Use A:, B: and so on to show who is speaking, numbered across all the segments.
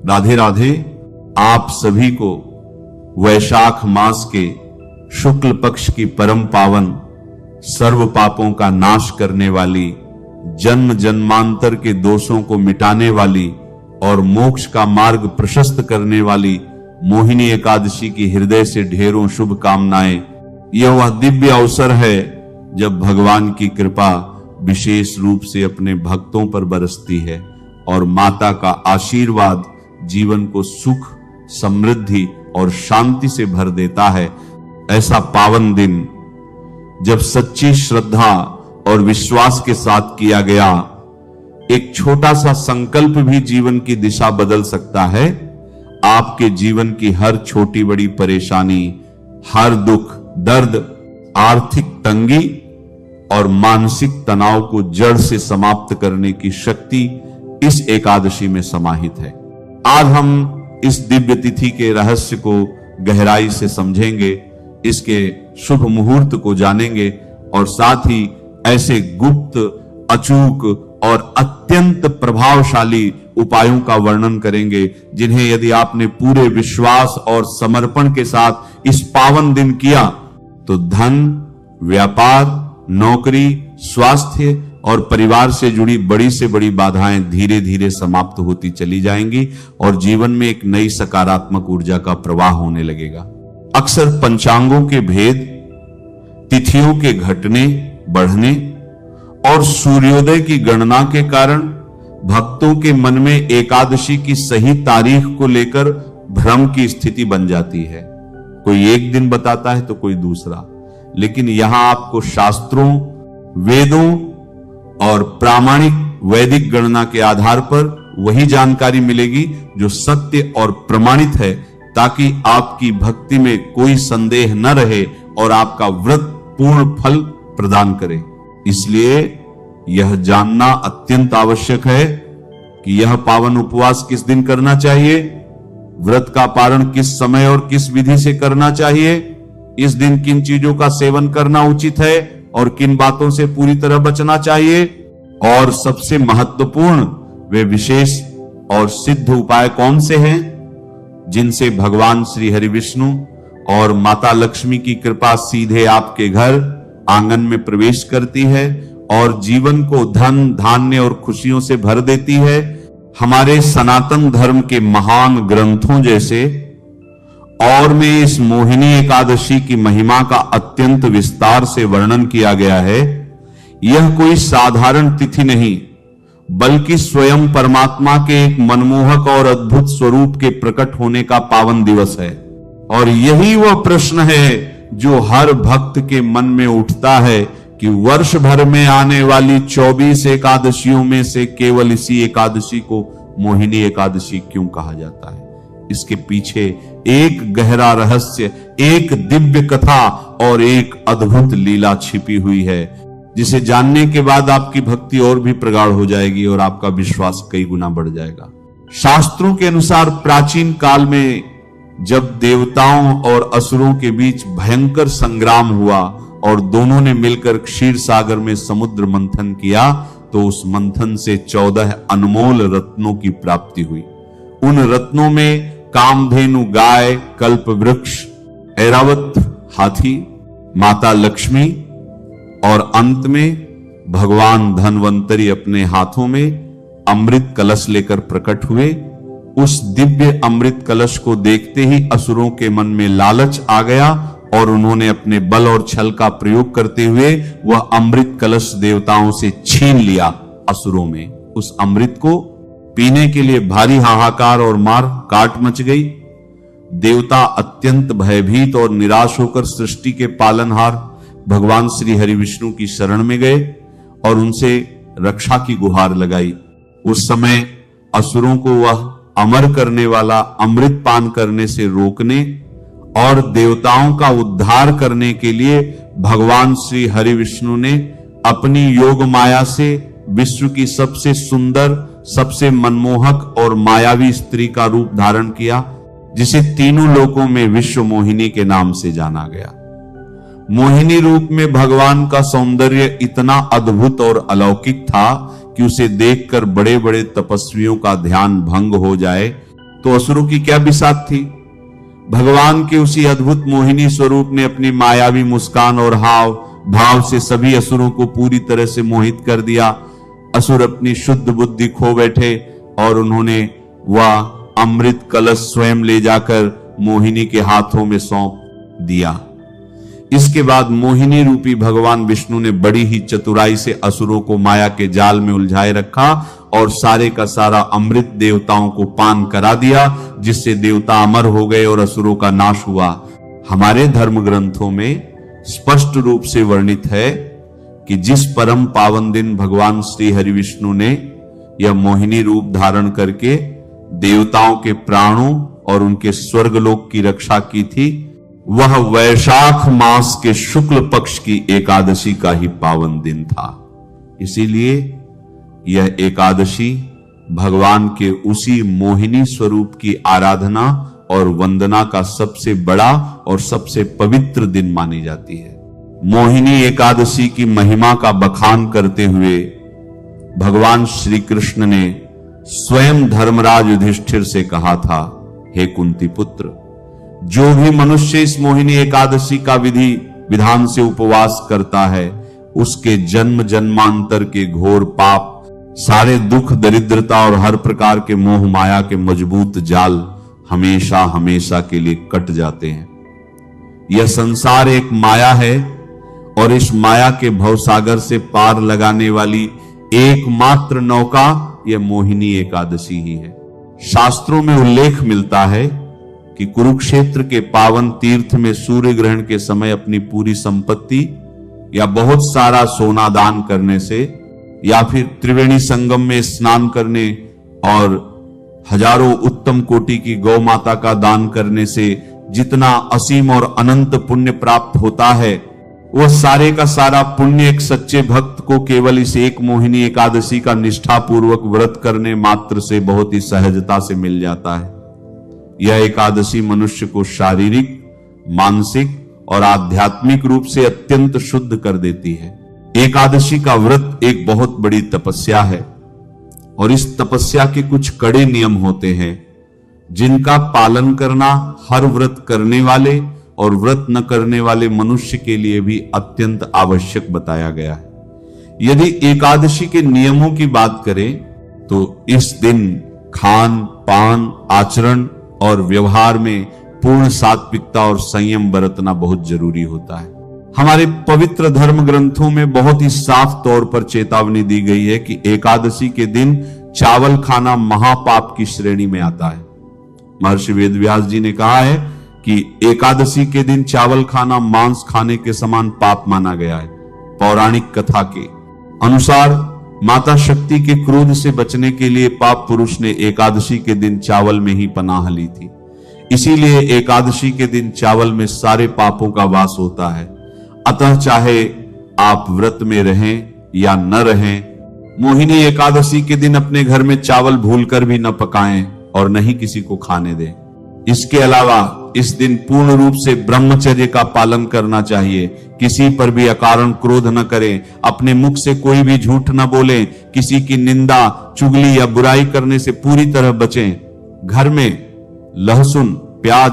A: राधे राधे। आप सभी को वैशाख मास के शुक्ल पक्ष की परम पावन, सर्व पापों का नाश करने वाली, जन्म जन्मांतर के दोषों को मिटाने वाली और मोक्ष का मार्ग प्रशस्त करने वाली मोहिनी एकादशी की हृदय से ढेरों शुभ कामनाएं। यह वह दिव्य अवसर है जब भगवान की कृपा विशेष रूप से अपने भक्तों पर बरसती है और माता का आशीर्वाद जीवन को सुख, समृद्धि और शांति से भर देता है। ऐसा पावन दिन जब सच्ची श्रद्धा और विश्वास के साथ किया गया एक छोटा सा संकल्प भी जीवन की दिशा बदल सकता है। आपके जीवन की हर छोटी बड़ी परेशानी, हर दुख, दर्द, आर्थिक तंगी और मानसिक तनाव को जड़ से समाप्त करने की शक्ति इस एकादशी में समाहित है। आज हम इस दिव्य तिथि के रहस्य को गहराई से समझेंगे, इसके शुभ मुहूर्त को जानेंगे और साथ ही ऐसे गुप्त, अचूक और अत्यंत प्रभावशाली उपायों का वर्णन करेंगे जिन्हें यदि आपने पूरे विश्वास और समर्पण के साथ इस पावन दिन किया तो धन, व्यापार, नौकरी, स्वास्थ्य और परिवार से जुड़ी बड़ी से बड़ी बाधाएं धीरे धीरे समाप्त होती चली जाएंगी और जीवन में एक नई सकारात्मक ऊर्जा का प्रवाह होने लगेगा। अक्सर पंचांगों के भेद, तिथियों के घटने बढ़ने और सूर्योदय की गणना के कारण भक्तों के मन में एकादशी की सही तारीख को लेकर भ्रम की स्थिति बन जाती है। कोई एक दिन बताता है तो कोई दूसरा, लेकिन यहां आपको शास्त्रों, वेदों और प्रामाणिक वैदिक गणना के आधार पर वही जानकारी मिलेगी जो सत्य और प्रमाणित है, ताकि आपकी भक्ति में कोई संदेह न रहे और आपका व्रत पूर्ण फल प्रदान करे। इसलिए यह जानना अत्यंत आवश्यक है कि यह पावन उपवास किस दिन करना चाहिए, व्रत का पारण किस समय और किस विधि से करना चाहिए, इस दिन किन चीजों का सेवन करना उचित है और किन बातों से पूरी तरह बचना चाहिए, और सबसे महत्वपूर्ण वे विशेष और सिद्ध उपाय कौन से हैं जिनसे भगवान श्री हरि विष्णु और माता लक्ष्मी की कृपा सीधे आपके घर आंगन में प्रवेश करती है और जीवन को धन, धान्य और खुशियों से भर देती है। हमारे सनातन धर्म के महान ग्रंथों जैसे और में इस मोहिनी एकादशी की महिमा का अत्यंत विस्तार से वर्णन किया गया है। यह कोई साधारण तिथि नहीं, बल्कि स्वयं परमात्मा के एक मनमोहक और अद्भुत स्वरूप के प्रकट होने का पावन दिवस है। और यही वह प्रश्न है जो हर भक्त के मन में उठता है कि वर्ष भर में आने वाली 24 एकादशियों में से केवल इसी एकादशी को मोहिनी एकादशी क्यों कहा जाता है। इसके पीछे एक गहरा रहस्य, एक दिव्य कथा और एक अद्भुत लीला छिपी हुई है, जिसे जानने के बाद आपकी भक्ति और भी प्रगाढ़ हो जाएगी और आपका विश्वास कई गुना बढ़ जाएगा। शास्त्रों के अनुसार प्राचीन काल में जब देवताओं और असुरों के बीच भयंकर संग्राम हुआ और दोनों ने मिलकर क्षीर सागर में समुद्र मंथन किया, तो उस मंथन से 14 अनमोल रत्नों की प्राप्ति हुई। उन रत्नों में कामधेनु गाय, कल्प वृक्ष, ऐरावत हाथी, माता लक्ष्मी और अंत में भगवान धन्वंतरी अपने हाथों में अमृत कलश लेकर प्रकट हुए। उस दिव्य अमृत कलश को देखते ही असुरों के मन में लालच आ गया और उन्होंने अपने बल और छल का प्रयोग करते हुए वह अमृत कलश देवताओं से छीन लिया। असुरों में उस अमृत को पीने के लिए भारी हाहाकार और मार काट मच गई। देवता अत्यंत भयभीत और निराश होकर सृष्टि के पालनहार भगवान श्री हरि विष्णु की शरण में गए और उनसे रक्षा की गुहार लगाई। उस समय असुरों को वह अमर करने वाला अमृत पान करने से रोकने और देवताओं का उद्धार करने के लिए भगवान श्री हरि विष्णु ने अपनी योग माया से विश्व की सबसे सुंदर, सबसे मनमोहक और मायावी स्त्री का रूप धारण किया, जिसे तीनों लोकों में विश्व मोहिनी के नाम से जाना गया। मोहिनी रूप में भगवान का सौंदर्य इतना अद्भुत और अलौकिक था कि उसे देखकर बड़े बड़े तपस्वियों का ध्यान भंग हो जाए। तो असुरों की क्या बिसात थी। भगवान के उसी अद्भुत मोहिनी स्वरूप ने अपनी मायावी मुस्कान और हाव भाव से सभी असुरों को पूरी तरह से मोहित कर दिया। असुर अपनी शुद्ध बुद्धि खो बैठे और उन्होंने वह अमृत कलश स्वयं ले जाकर मोहिनी के हाथों में सौंप दिया। इसके बाद मोहिनी रूपी भगवान विष्णु ने बड़ी ही चतुराई से असुरों को माया के जाल में उलझाए रखा और सारे का सारा अमृत देवताओं को पान करा दिया, जिससे देवता अमर हो गए और असुरों का नाश हुआ। हमारे धर्म ग्रंथों में स्पष्ट रूप से वर्णित है कि जिस परम पावन दिन भगवान श्री हरि विष्णु ने यह मोहिनी रूप धारण करके देवताओं के प्राणों और उनके स्वर्गलोक की रक्षा की थी, वह वैशाख मास के शुक्ल पक्ष की एकादशी का ही पावन दिन था। इसीलिए यह एकादशी भगवान के उसी मोहिनी स्वरूप की आराधना और वंदना का सबसे बड़ा और सबसे पवित्र दिन मानी जाती है। मोहिनी एकादशी की महिमा का बखान करते हुए भगवान श्री कृष्ण ने स्वयं धर्मराज युधिष्ठिर से कहा था, हे कुंती पुत्र, जो भी मनुष्य इस मोहिनी एकादशी का विधि विधान से उपवास करता है, उसके जन्म जन्मांतर के घोर पाप, सारे दुख, दरिद्रता और हर प्रकार के मोह माया के मजबूत जाल हमेशा हमेशा के लिए कट जाते हैं। यह संसार एक माया है और इस माया के भवसागर से पार लगाने वाली एकमात्र नौका यह मोहिनी एकादशी ही है। शास्त्रों में उल्लेख मिलता है कि कुरुक्षेत्र के पावन तीर्थ में सूर्य ग्रहण के समय अपनी पूरी संपत्ति या बहुत सारा सोना दान करने से, या फिर त्रिवेणी संगम में स्नान करने और हजारों उत्तम कोटि की गौ माता का दान करने से जितना असीम और अनंत पुण्य प्राप्त होता है, वह सारे का सारा पुण्य एक सच्चे भक्त को केवल इस एक मोहिनी एकादशी का निष्ठा पूर्वक व्रत करने मात्र से बहुत ही सहजता से मिल जाता है। यह एकादशी मनुष्य को शारीरिक, मानसिक और आध्यात्मिक रूप से अत्यंत शुद्ध कर देती है। एकादशी का व्रत एक बहुत बड़ी तपस्या है और इस तपस्या के कुछ कड़े नियम होते हैं, जिनका पालन करना हर व्रत करने वाले और व्रत न करने वाले मनुष्य के लिए भी अत्यंत आवश्यक बताया गया है। यदि एकादशी के नियमों की बात करें तो इस दिन खान पान, आचरण और व्यवहार में पूर्ण सात्विकता और संयम बरतना बहुत जरूरी होता है। हमारे पवित्र धर्म ग्रंथों में बहुत ही साफ तौर पर चेतावनी दी गई है कि एकादशी के दिन चावल खाना महापाप की श्रेणी में आता है। महर्षि वेदव्यास जी ने कहा है कि एकादशी के दिन चावल खाना मांस खाने के समान पाप माना गया है। पौराणिक कथा के अनुसार माता शक्ति के क्रोध से बचने के लिए पाप पुरुष ने एकादशी के दिन चावल में ही पनाह ली थी। इसीलिए एकादशी के दिन चावल में सारे पापों का वास होता है। अतः चाहे आप व्रत में रहें या न रहें, मोहिनी एकादशी के दिन अपने घर में चावल भूलकर भी न पकाएं और न ही किसी को खाने दें। इसके अलावा इस दिन पूर्ण रूप से ब्रह्मचर्य का पालन करना चाहिए। किसी पर भी अकारण क्रोध न करें, अपने मुख से कोई भी झूठ न बोलें, किसी की निंदा, चुगली या बुराई करने से पूरी तरह बचें। घर में लहसुन, प्याज,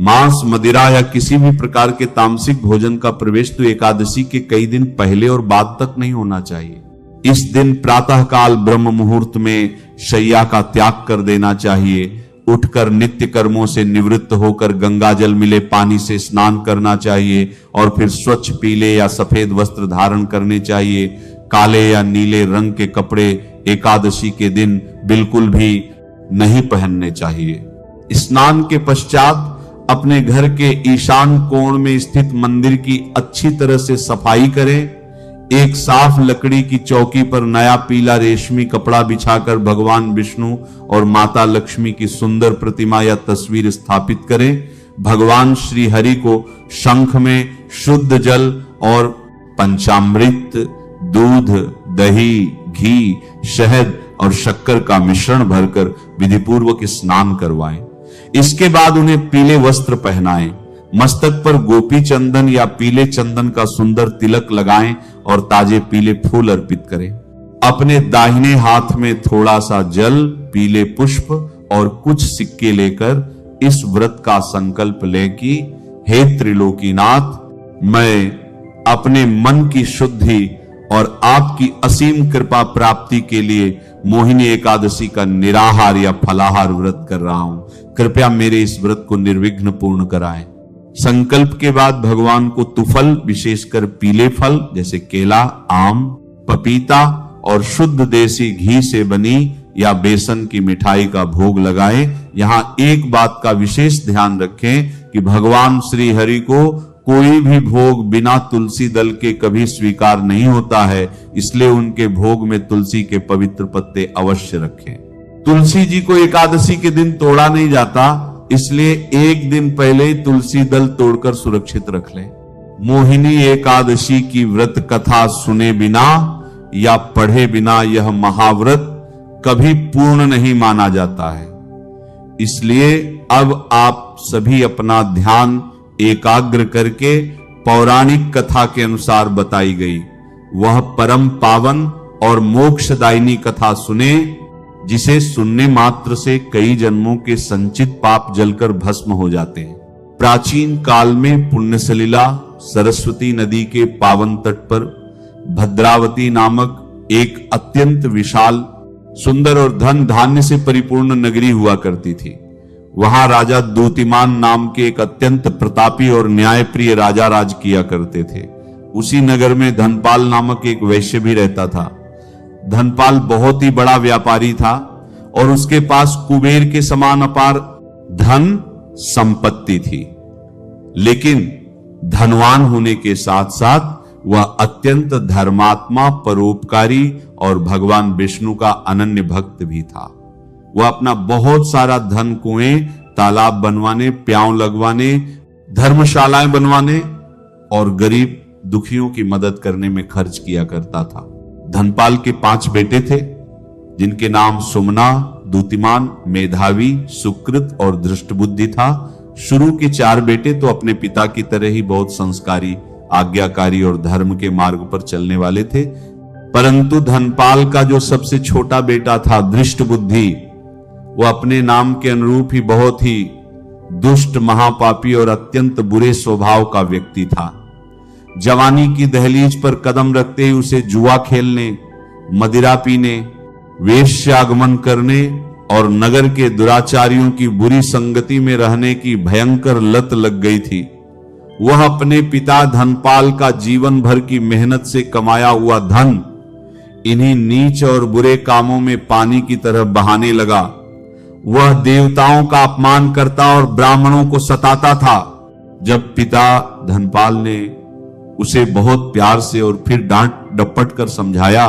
A: मांस, मदिरा या किसी भी प्रकार के तामसिक भोजन का प्रवेश तो एकादशी के कई दिन पहले और बाद तक नहीं होना चाहिए। इस दिन प्रातः काल ब्रह्म मुहूर्त में शैया का त्याग कर देना चाहिए। उठकर नित्य कर्मों से निवृत्त होकर गंगा जल मिले पानी से स्नान करना चाहिए और फिर स्वच्छ पीले या सफेद वस्त्र धारण करने चाहिए। काले या नीले रंग के कपड़े एकादशी के दिन बिल्कुल भी नहीं पहनने चाहिए। स्नान के पश्चात अपने घर के ईशान कोण में स्थित मंदिर की अच्छी तरह से सफाई करें। एक साफ लकड़ी की चौकी पर नया पीला रेशमी कपड़ा बिछाकर भगवान विष्णु और माता लक्ष्मी की सुंदर प्रतिमा या तस्वीर स्थापित करें। भगवान श्री हरि को शंख में शुद्ध जल और पंचामृत, दूध, दही, घी, शहद और शक्कर का मिश्रण भरकर विधिपूर्वक स्नान करवाएं। इसके बाद उन्हें पीले वस्त्र पहनाएं। मस्तक पर गोपी चंदन या पीले चंदन का सुंदर तिलक लगाएं और ताजे पीले फूल अर्पित करें। अपने दाहिने हाथ में थोड़ा सा जल, पीले पुष्प और कुछ सिक्के लेकर इस व्रत का संकल्प लें कि हे त्रिलोकीनाथ, मैं अपने मन की शुद्धि और आपकी असीम कृपा प्राप्ति के लिए मोहिनी एकादशी का निराहार या फलाहार व्रत कर रहा हूं। कृपया मेरे इस व्रत को निर्विघ्न पूर्ण कराएं। संकल्प के बाद भगवान को तुफल, विशेषकर पीले फल जैसे केला, आम, पपीता और शुद्ध देसी घी से बनी या बेसन की मिठाई का भोग लगाएं। यहां एक बात का विशेष ध्यान रखें कि भगवान श्री हरि को कोई भी भोग बिना तुलसी दल के कभी स्वीकार नहीं होता है, इसलिए उनके भोग में तुलसी के पवित्र पत्ते अवश्य रखें। तुलसी जी को एकादशी के दिन तोड़ा नहीं जाता, इसलिए एक दिन पहले तुलसी दल तोड़कर सुरक्षित रख लें। मोहिनी एकादशी की व्रत कथा सुने बिना या पढ़े बिना यह महाव्रत कभी पूर्ण नहीं माना जाता है। इसलिए अब आप सभी अपना ध्यान एकाग्र करके पौराणिक कथा के अनुसार बताई गई वह परम पावन और मोक्षदायिनी कथा सुने, जिसे सुनने मात्र से कई जन्मों के संचित पाप जलकर भस्म हो जाते हैं। प्राचीन काल में पुण्य सलिला सरस्वती नदी के पावन तट पर भद्रावती नामक एक अत्यंत विशाल, सुंदर और धन धान्य से परिपूर्ण नगरी हुआ करती थी। वहां राजा दूतिमान नाम के एक अत्यंत प्रतापी और न्यायप्रिय राजा राज किया करते थे। उसी नगर में धनपाल नामक एक वैश्य भी रहता था। धनपाल बहुत ही बड़ा व्यापारी था और उसके पास कुबेर के समान अपार धन संपत्ति थी, लेकिन धनवान होने के साथ साथ वह अत्यंत धर्मात्मा, परोपकारी और भगवान विष्णु का अनन्य भक्त भी था। वह अपना बहुत सारा धन कुएं, तालाब बनवाने, प्याऊ लगवाने, धर्मशालाएं बनवाने और गरीब दुखियों की मदद करने में खर्च किया करता था। धनपाल के 5 बेटे थे, जिनके नाम सुमना, दूतिमान, मेधावी, सुकृत और धृष्टबुद्धि था। शुरू के 4 बेटे तो अपने पिता की तरह ही बहुत संस्कारी, आज्ञाकारी और धर्म के मार्ग पर चलने वाले थे, परंतु धनपाल का जो सबसे छोटा बेटा था धृष्टबुद्धि, वह अपने नाम के अनुरूप ही बहुत ही दुष्ट, महापापी और अत्यंत बुरे स्वभाव का व्यक्ति था। जवानी की दहलीज पर कदम रखते ही उसे जुआ खेलने, मदिरा पीने, वेश्यागमन करने और नगर के दुराचारियों की बुरी संगति में रहने की भयंकर लत लग गई थी। वह अपने पिता धनपाल का जीवन भर की मेहनत से कमाया हुआ धन इन्हीं नीच और बुरे कामों में पानी की तरह बहाने लगा। वह देवताओं का अपमान करता और ब्राह्मणों को सताता था। जब पिता धनपाल ने उसे बहुत प्यार से और फिर डांट डपट कर समझाया,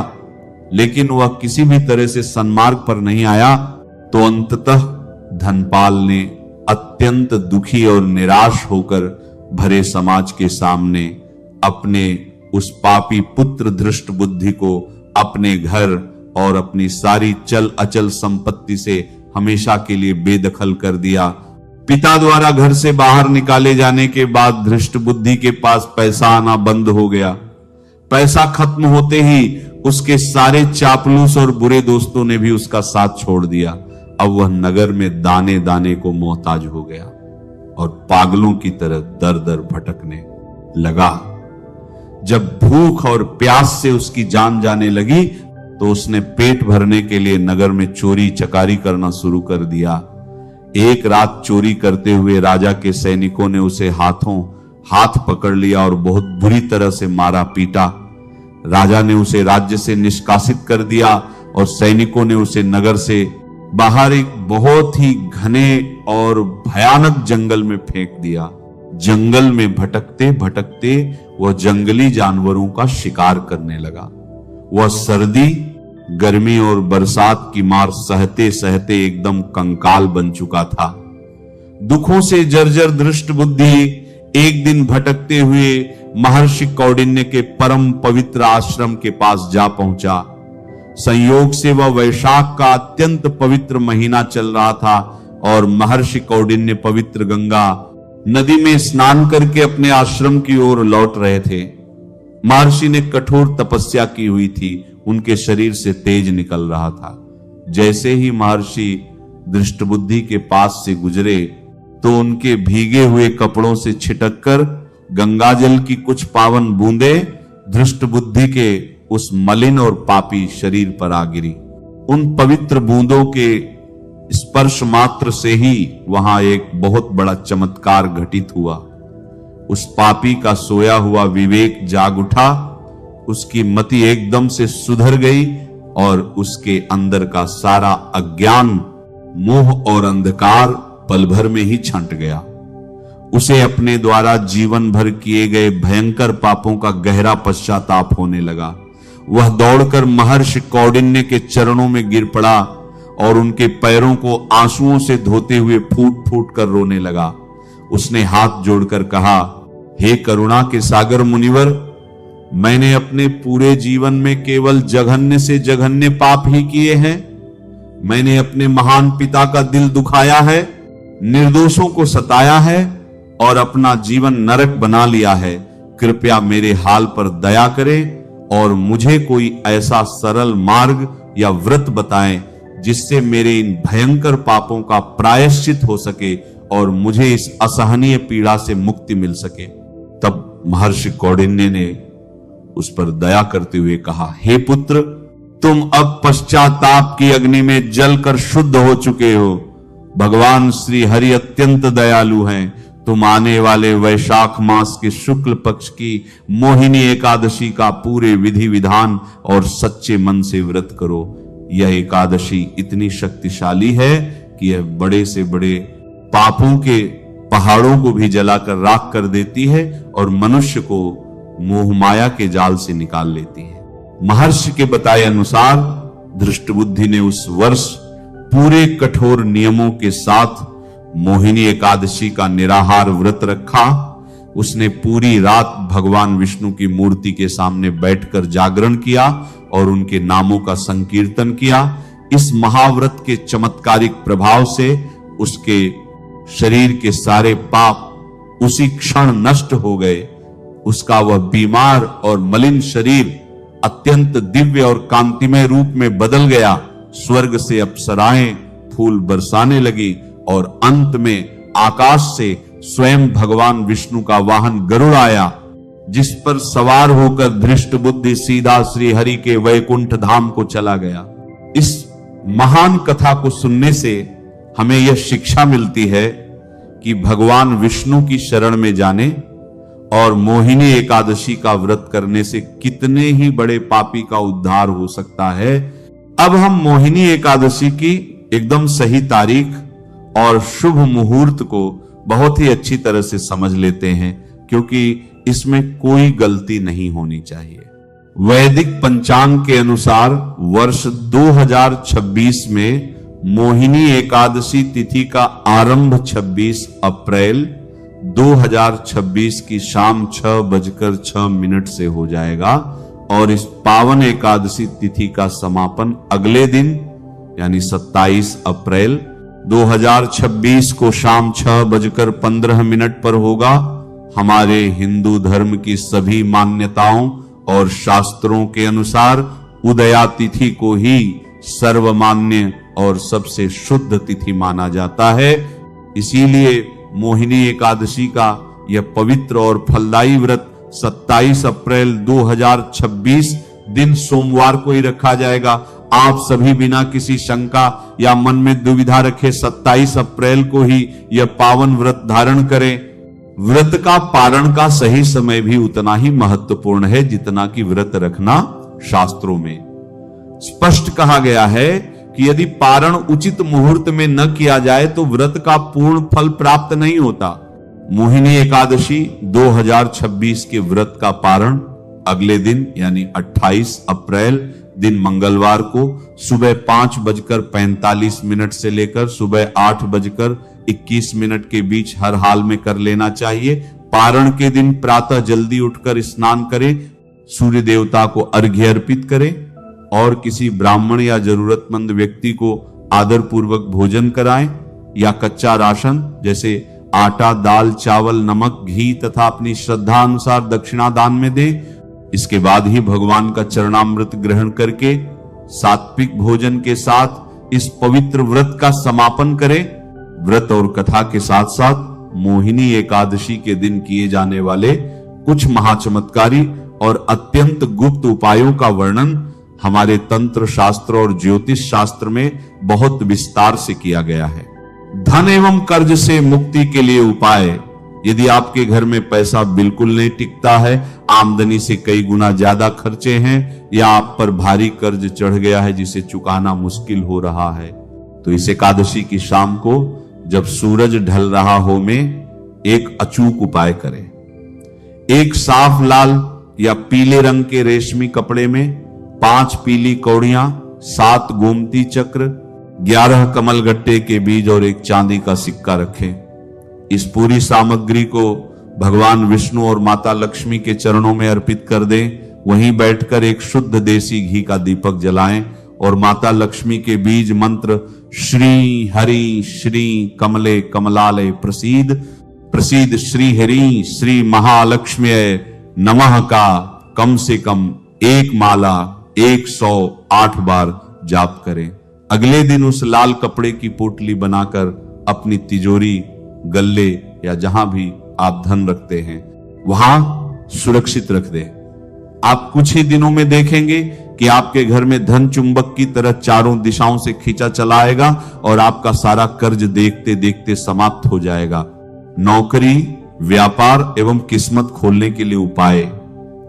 A: लेकिन वह किसी भी तरह से सन्मार्ग पर नहीं आया, तो अंततः धनपाल ने अत्यंत दुखी और निराश होकर भरे समाज के सामने अपने उस पापी पुत्र धृष्टबुद्धि को अपने घर और अपनी सारी चल अचल संपत्ति से हमेशा के लिए बेदखल कर दिया। पिता द्वारा घर से बाहर निकाले जाने के बाद धृष्टबुद्धि के पास पैसा आना बंद हो गया। पैसा खत्म होते ही उसके सारे चापलूस और बुरे दोस्तों ने भी उसका साथ छोड़ दिया। अब वह नगर में दाने दाने को मोहताज हो गया और पागलों की तरह दर दर भटकने लगा। जब भूख और प्यास से उसकी जान जाने लगी, तो उसने पेट भरने के लिए नगर में चोरी चकारी करना शुरू कर दिया। एक रात चोरी करते हुए राजा के सैनिकों ने उसे हाथों हाथ पकड़ लिया और बहुत बुरी तरह से मारा पीटा। राजा ने उसे राज्य से निष्कासित कर दिया और सैनिकों ने उसे नगर से बाहर एक बहुत ही घने और भयानक जंगल में फेंक दिया। जंगल में भटकते भटकते वह जंगली जानवरों का शिकार करने लगा। वह सर्दी, गर्मी और बरसात की मार सहते सहते एकदम कंकाल बन चुका था। दुखों से जर्जर धृष्टबुद्धि एक दिन भटकते हुए महर्षि कौंडिन्य के परम पवित्र आश्रम के पास जा पहुंचा। संयोग से वह वैशाख का अत्यंत पवित्र महीना चल रहा था और महर्षि कौंडिन्य पवित्र गंगा नदी में स्नान करके अपने आश्रम की ओर लौट रहे थे। महर्षि ने कठोर तपस्या की हुई थी, उनके शरीर से तेज निकल रहा था। जैसे ही महर्षि दृष्टबुद्धि के पास से गुजरे तो उनके भीगे हुए कपड़ों से छिटककर गंगाजल की कुछ पावन बूंदें दृष्टबुद्धि के उस मलिन और पापी शरीर पर आ गिरी। उन पवित्र बूंदों के स्पर्श मात्र से ही वहां एक बहुत बड़ा चमत्कार घटित हुआ। उस पापी का सोया हुआ विवेक जाग उठा, उसकी मति एकदम से सुधर गई और उसके अंदर का सारा अज्ञान, मोह और अंधकार पल भर में ही छंट गया। उसे अपने द्वारा जीवन भर किए गए भयंकर पापों का गहरा पश्चाताप होने लगा। वह दौड़कर महर्षि कौंडिन्य के चरणों में गिर पड़ा और उनके पैरों को आंसुओं से धोते हुए फूट फूट कर रोने लगा। उसने हाथ जोड़कर कहा, हे करुणा के सागर मुनिवर, मैंने अपने पूरे जीवन में केवल जघन्य से जघन्य पाप ही किए हैं। मैंने अपने महान पिता का दिल दुखाया है, निर्दोषों को सताया है और अपना जीवन नरक बना लिया है। कृपया मेरे हाल पर दया करें और मुझे कोई ऐसा सरल मार्ग या व्रत बताएं जिससे मेरे इन भयंकर पापों का प्रायश्चित हो सके और मुझे इस असहनीय पीड़ा से मुक्ति मिल सके। तब महर्षि कौंडिन्य ने उस पर दया करते हुए कहा, हे पुत्र, तुम अब पश्चाताप की अग्नि में जलकर शुद्ध हो चुके हो। भगवान श्री हरि अत्यंत दयालु हैं। तुम आने वाले वैशाख मास के शुक्ल पक्ष की मोहिनी एकादशी का पूरे विधि विधान और सच्चे मन से व्रत करो। यह एकादशी इतनी शक्तिशाली है कि यह बड़े से बड़े पापों के पहाड़ों को भी जलाकर राख कर देती है और मनुष्य को मोह माया के जाल से निकाल लेती है। महर्षि के बताए अनुसार दृष्टबुद्धि ने उस वर्ष पूरे कठोर नियमों के साथ मोहिनी एकादशी का निराहार व्रत रखा। उसने पूरी रात भगवान विष्णु की मूर्ति के सामने बैठकर जागरण किया और उनके नामों का संकीर्तन किया। इस महाव्रत के चमत्कारिक प्रभाव से उसके शरीर के सारे पाप उसी क्षण नष्ट हो गए। उसका वह बीमार और मलिन शरीर अत्यंत दिव्य और कांतिमय रूप में बदल गया। स्वर्ग से अप्सराएं फूल बरसाने लगी और अंत में आकाश से स्वयं भगवान विष्णु का वाहन गरुड़ आया, जिस पर सवार होकर धृष्टबुद्धि सीधा श्री हरि के वैकुंठ धाम को चला गया। इस महान कथा को सुनने से हमें यह शिक्षा मिलती है कि भगवान विष्णु की शरण में जाने और मोहिनी एकादशी का व्रत करने से कितने ही बड़े पापी का उद्धार हो सकता है। अब हम मोहिनी एकादशी की एकदम सही तारीख और शुभ मुहूर्त को बहुत ही अच्छी तरह से समझ लेते हैं, क्योंकि इसमें कोई गलती नहीं होनी चाहिए। वैदिक पंचांग के अनुसार वर्ष 2026 में मोहिनी एकादशी तिथि का आरंभ 26 अप्रैल 2026 की शाम 6:06 से हो जाएगा और इस पावन एकादशी तिथि का समापन अगले दिन यानी 27 अप्रैल 2026 को शाम 6:15 पर होगा। हमारे हिंदू धर्म की सभी मान्यताओं और शास्त्रों के अनुसार उदया तिथि को ही सर्वमान्य और सबसे शुद्ध तिथि माना जाता है। इसीलिए मोहिनी एकादशी का यह पवित्र और फलदायी व्रत 27 अप्रैल 2026 दिन सोमवार को ही रखा जाएगा। आप सभी बिना किसी शंका या मन में दुविधा रखे 27 अप्रैल को ही यह पावन व्रत धारण करें। व्रत का पारण का सही समय भी उतना ही महत्वपूर्ण है जितना कि व्रत रखना शास्त्रों में स्पष्ट कहा गया है कि यदि पारण उचित मुहूर्त में न किया जाए तो व्रत का पूर्ण फल प्राप्त नहीं होता। मोहिनी एकादशी 2026 के व्रत का पारण अगले दिन यानी 28 अप्रैल दिन मंगलवार को सुबह 5:45 से लेकर सुबह 8:21 के बीच हर हाल में कर लेना चाहिए। पारण के दिन प्रातः जल्दी उठकर स्नान करें, सूर्य देवता को अर्घ्य अर्पित करें और किसी ब्राह्मण या जरूरतमंद व्यक्ति को आदर पूर्वक भोजन कराएं या कच्चा राशन जैसे आटा, दाल, चावल, नमक, घी तथा अपनी श्रद्धा अनुसार दक्षिणा दान में दें। इसके बाद ही भगवान का चरणामृत ग्रहण करके सात्विक भोजन के साथ इस पवित्र व्रत का समापन करें। व्रत और कथा के साथ साथ मोहिनी एकादशी के दिन किए जाने वाले कुछ महाचमत्कारी और अत्यंत गुप्त उपायों का वर्णन हमारे तंत्र शास्त्र और ज्योतिष शास्त्र में बहुत विस्तार से किया गया है। धन एवं कर्ज से मुक्ति के लिए उपाय। यदि आपके घर में पैसा बिल्कुल नहीं टिकता है, आमदनी से कई गुना ज्यादा खर्चे हैं, या आप पर भारी कर्ज चढ़ गया है जिसे चुकाना मुश्किल हो रहा है, तो इस एकादशी की शाम को जब सूरज ढल रहा हो में एक अचूक उपाय करें। एक साफ लाल या पीले रंग के रेशमी कपड़े में 5 पीली कौड़ियां, 7 गोमती चक्र, 11 कमलगट्टे के बीज और एक चांदी का सिक्का रखें। इस पूरी सामग्री को भगवान विष्णु और माता लक्ष्मी के चरणों में अर्पित कर दें। वहीं बैठकर एक शुद्ध देसी घी का दीपक जलाएं और माता लक्ष्मी के बीज मंत्र श्री हरि श्री कमले कमलालय प्रसीद प्रसीद श्री हरि श्री महालक्ष्म्यै नमः का कम से कम 1 माला 108 बार जाप करें। अगले दिन उस लाल कपड़े की पोटली बनाकर अपनी तिजोरी, गल्ले या जहां भी आप धन रखते हैं वहां सुरक्षित रख दें। आप कुछ ही दिनों में देखेंगे कि आपके घर में धन चुंबक की तरह चारों दिशाओं से खींचा चला आएगा और आपका सारा कर्ज देखते देखते समाप्त हो जाएगा। नौकरी, व्यापार एवं किस्मत खोलने के लिए उपाय।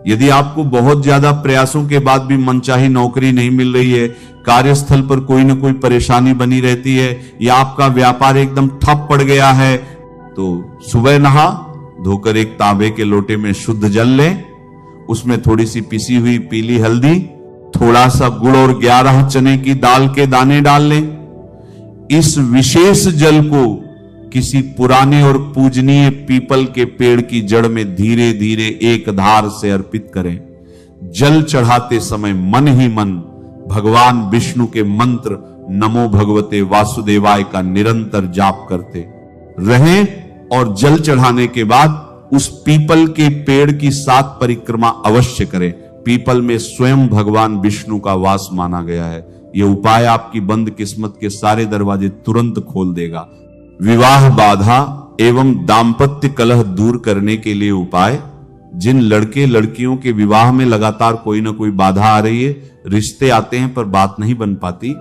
A: यदि आपको बहुत ज्यादा प्रयासों के बाद भी मनचाही नौकरी नहीं मिल रही है, कार्यस्थल पर कोई ना कोई परेशानी बनी रहती है, या आपका व्यापार एकदम ठप पड़ गया है, तो सुबह नहा धोकर एक तांबे के लोटे में शुद्ध जल लें। उसमें थोड़ी सी पिसी हुई पीली हल्दी, थोड़ा सा गुड़ और 11 चने की दाल के दाने डाल लें। इस विशेष जल को किसी पुराने और पूजनीय पीपल के पेड़ की जड़ में धीरे धीरे एक धार से अर्पित करें। जल चढ़ाते समय मन ही मन भगवान विष्णु के मंत्र नमो भगवते वासुदेवाय का निरंतर जाप करते रहें और जल चढ़ाने के बाद उस पीपल के पेड़ की 7 परिक्रमा अवश्य करें। पीपल में स्वयं भगवान विष्णु का वास माना गया है। यह उपाय आपकी बंद किस्मत के सारे दरवाजे तुरंत खोल देगा। विवाह बाधा एवं दाम्पत्य कलह दूर करने के लिए उपाय। जिन लड़के लड़कियों के विवाह में लगातार कोई ना कोई बाधा आ रही है, रिश्ते आते हैं पर बात नहीं बन पाती,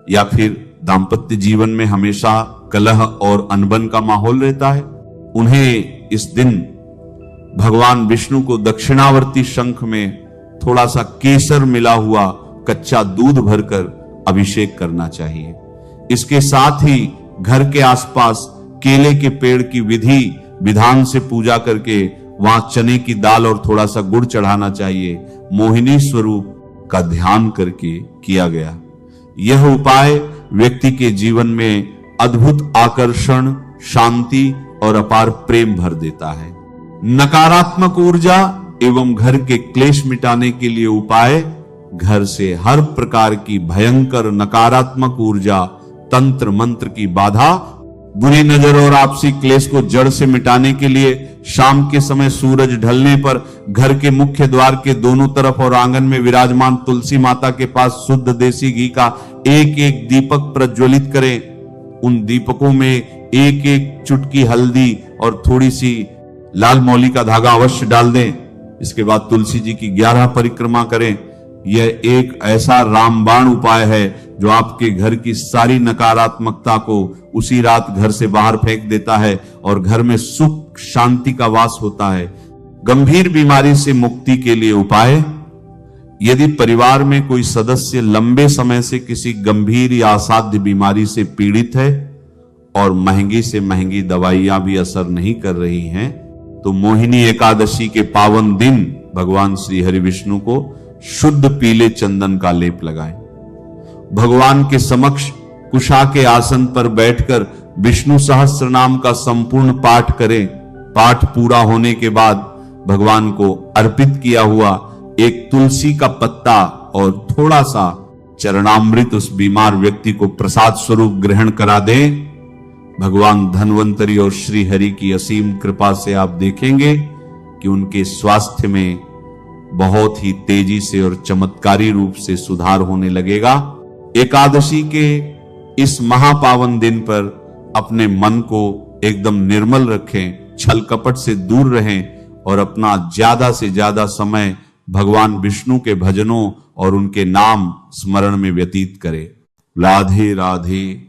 A: या फिर दाम्पत्य जीवन में हमेशा कलह और अनबन का माहौल रहता है, उन्हें इस दिन भगवान विष्णु को दक्षिणावर्ती शंख में थोड़ा सा केसर मिला हुआ कच्चा दूध भरकर अभिषेक करना चाहिए। इसके साथ ही घर के आसपास केले के पेड़ की विधि विधान से पूजा करके वहां चने की दाल और थोड़ा सा गुड़ चढ़ाना चाहिए। मोहिनी स्वरूप का ध्यान करके किया गया यह उपाय व्यक्ति के जीवन में अद्भुत आकर्षण, शांति और अपार प्रेम भर देता है। नकारात्मक ऊर्जा एवं घर के क्लेश मिटाने के लिए उपाय। घर से हर प्रकार की भयंकर नकारात्मक ऊर्जा, तंत्र मंत्र की बाधा, बुरी नजर और आपसी क्लेश को जड़ से मिटाने के लिए शाम के समय सूरज ढलने पर घर के मुख्य द्वार के दोनों तरफ और आंगन में विराजमान तुलसी माता के पास शुद्ध देसी घी का एक एक दीपक प्रज्वलित करें। उन दीपकों में एक एक चुटकी हल्दी और थोड़ी सी लाल मौली का धागा अवश्य डाल दें। इसके बाद तुलसी जी की 11 परिक्रमा करें। यह एक ऐसा रामबाण उपाय है जो आपके घर की सारी नकारात्मकता को उसी रात घर से बाहर फेंक देता है और घर में सुख शांति का वास होता है। गंभीर बीमारी से मुक्ति के लिए उपाय। यदि परिवार में कोई सदस्य लंबे समय से किसी गंभीर या असाध्य बीमारी से पीड़ित है और महंगी से महंगी दवाइयां भी असर नहीं कर रही हैं, तो मोहिनी एकादशी के पावन दिन भगवान श्री हरि विष्णु को शुद्ध पीले चंदन का लेप लगाएं। भगवान के समक्ष कुशा के आसन पर बैठकर विष्णु सहस्त्र नाम का संपूर्ण पाठ करें। पाठ पूरा होने के बाद भगवान को अर्पित किया हुआ एक तुलसी का पत्ता और थोड़ा सा चरणामृत उस बीमार व्यक्ति को प्रसाद स्वरूप ग्रहण करा दें। भगवान धन्वंतरी और श्री हरि की असीम कृपा से आप देखेंगे कि उनके स्वास्थ्य में बहुत ही तेजी से और चमत्कारी रूप से सुधार होने लगेगा। एकादशी के इस महापावन दिन पर अपने मन को एकदम निर्मल रखें, छल कपट से दूर रहें और अपना ज्यादा से ज्यादा समय भगवान विष्णु के भजनों और उनके नाम स्मरण में व्यतीत करें। राधे राधे।